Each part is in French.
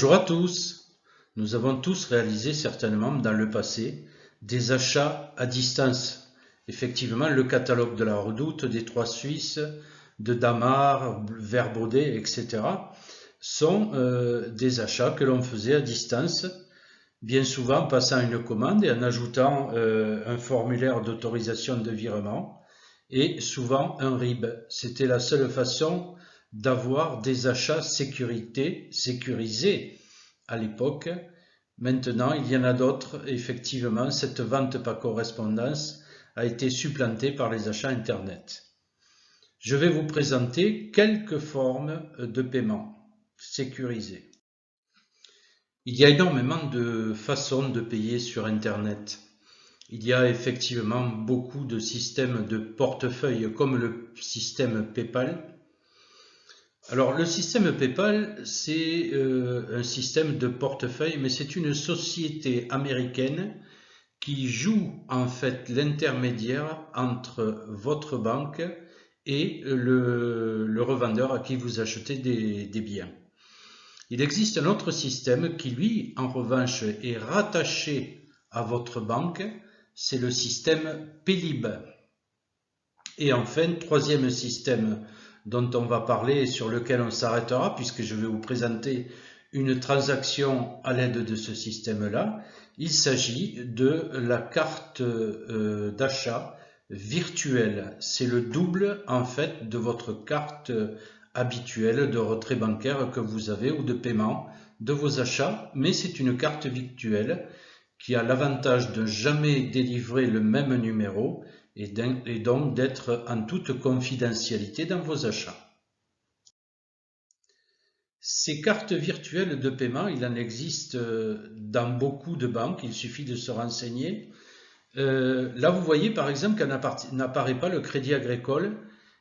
Bonjour à tous. Nous avons tous réalisé certainement dans le passé des achats à distance. Effectivement, le catalogue de la Redoute, des Trois Suisses, de Damar, Verbaudet, etc. sont des achats que l'on faisait à distance, bien souvent en passant une commande et en ajoutant un formulaire d'autorisation de virement et souvent un RIB. C'était la seule façon d'avoir des achats sécurisés à l'époque. Maintenant, il y en a d'autres. Effectivement, cette vente par correspondance a été supplantée par les achats Internet. Je vais vous présenter quelques formes de paiement sécurisées. Il y a énormément de façons de payer sur Internet. Il y a effectivement beaucoup de systèmes de portefeuille comme le système PayPal. Alors le système PayPal, c'est un système de portefeuille, mais c'est une société américaine qui joue en fait l'intermédiaire entre votre banque et le revendeur à qui vous achetez des biens. Il existe un autre système qui, lui, en revanche, est rattaché à votre banque, c'est le système Paylib. Et enfin, troisième système dont on va parler et sur lequel on s'arrêtera, puisque je vais vous présenter une transaction à l'aide de ce système-là, il s'agit de la carte d'achat virtuelle. C'est le double, en fait, de votre carte habituelle de retrait bancaire que vous avez ou de paiement de vos achats, mais c'est une carte virtuelle qui a l'avantage de jamais délivrer le même numéro et donc d'être en toute confidentialité dans vos achats. Ces cartes virtuelles de paiement, il en existe dans beaucoup de banques, il suffit de se renseigner. Là, vous voyez par exemple qu'elle n'apparaît pas le Crédit Agricole.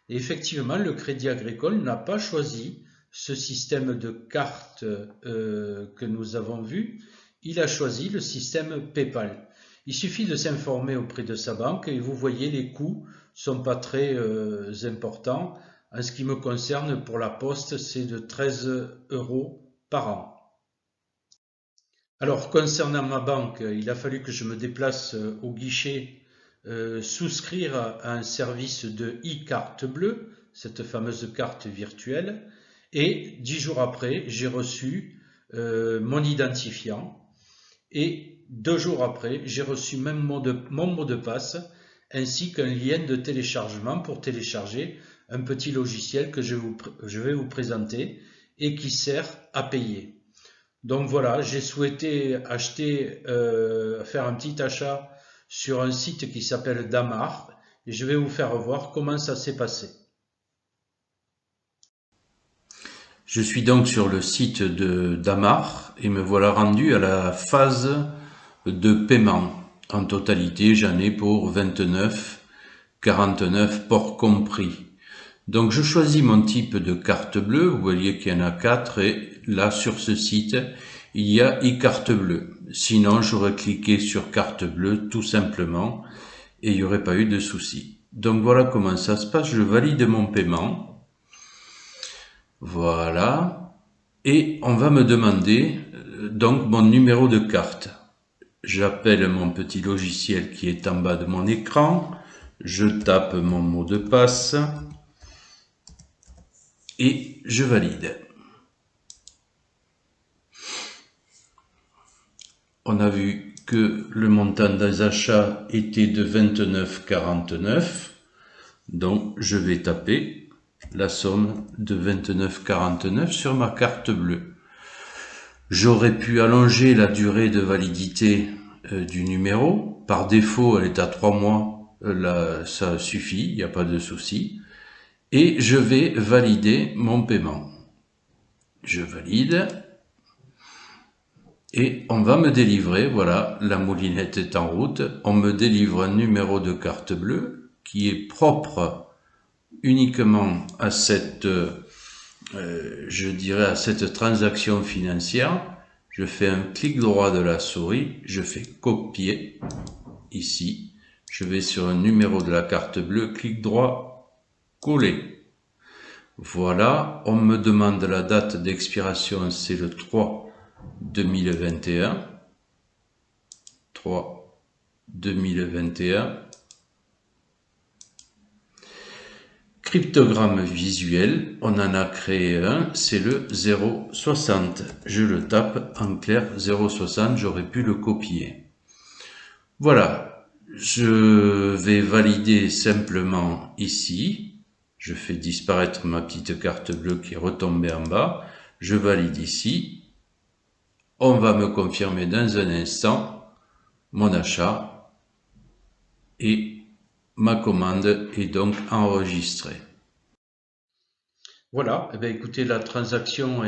Et effectivement, le Crédit Agricole n'a pas choisi ce système de carte que nous avons vu. Il a choisi le système PayPal. Il suffit de s'informer auprès de sa banque et vous voyez les coûts sont pas très importants. En ce qui me concerne, pour la poste, c'est de 13 € par an. Alors, concernant ma banque, il a fallu que je me déplace au guichet, souscrire à un service de e-carte bleue, cette fameuse carte virtuelle, et 10 jours après, j'ai reçu mon identifiant, et 2 jours après, j'ai reçu même mon mot de passe, ainsi qu'un lien de téléchargement pour télécharger un petit logiciel que je vais vous présenter et qui sert à payer. Donc voilà, j'ai souhaité faire un petit achat sur un site qui s'appelle Damar et je vais vous faire voir comment ça s'est passé. Je suis donc sur le site de Damar et me voilà rendu à la phase de paiement. En totalité, j'en ai pour 29,49 port compris. Donc je choisis mon type de carte bleue, vous voyez qu'il y en a 4 et là sur ce site il y a e-carte bleue. Sinon j'aurais cliqué sur carte bleue tout simplement et il n'y aurait pas eu de souci. Donc voilà comment ça se passe, je valide mon paiement. Voilà. Et on va me demander donc mon numéro de carte. J'appelle mon petit logiciel qui est en bas de mon écran. Je tape mon mot de passe. Et je valide. On a vu que le montant des achats était de 29,49. Donc je vais taper la somme de 29,49 sur ma carte bleue. J'aurais pu allonger la durée de validité du numéro. Par défaut, elle est à 3 mois. Là, ça suffit, il n'y a pas de souci. Et je vais valider mon paiement. Je valide. Et on va me délivrer, voilà, la moulinette est en route, on me délivre un numéro de carte bleue qui est propre uniquement à cette, je dirais, à cette transaction financière. Je fais un clic droit de la souris, je fais copier, ici, je vais sur un numéro de la carte bleue, clic droit, coller. Voilà, on me demande la date d'expiration, c'est le 3 2021, 3 2021. Cryptogramme visuel, on en a créé un, c'est le 060. Je le tape en clair 060, j'aurais pu le copier. Voilà, je vais valider simplement ici. Je fais disparaître ma petite carte bleue qui est retombée en bas. Je valide ici. On va me confirmer dans un instant mon achat et ma commande est donc enregistrée. Voilà, eh bien, écoutez, la transaction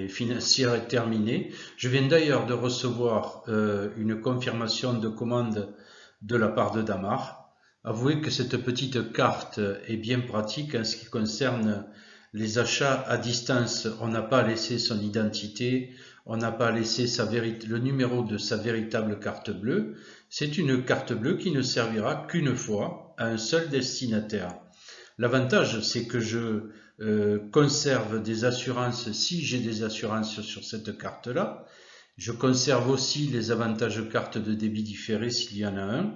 financière est terminée. Je viens d'ailleurs de recevoir une confirmation de commande de la part de Damar. Avouez que cette petite carte est bien pratique en ce qui concerne les achats à distance. On n'a pas laissé son identité, on n'a pas laissé le numéro de sa véritable carte bleue. C'est une carte bleue qui ne servira qu'une fois à un seul destinataire. L'avantage, c'est que je conserve des assurances si j'ai des assurances sur cette carte-là. Je conserve aussi les avantages carte de débit différé s'il y en a un.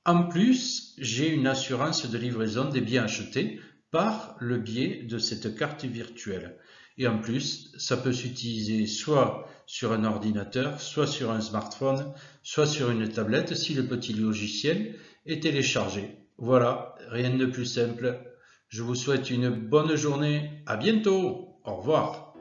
En plus, j'ai une assurance de livraison des biens achetés par le biais de cette carte virtuelle. Et en plus, ça peut s'utiliser soit sur un ordinateur, soit sur un smartphone, soit sur une tablette si le petit logiciel est téléchargé. Voilà, rien de plus simple. Je vous souhaite une bonne journée. À bientôt. Au revoir.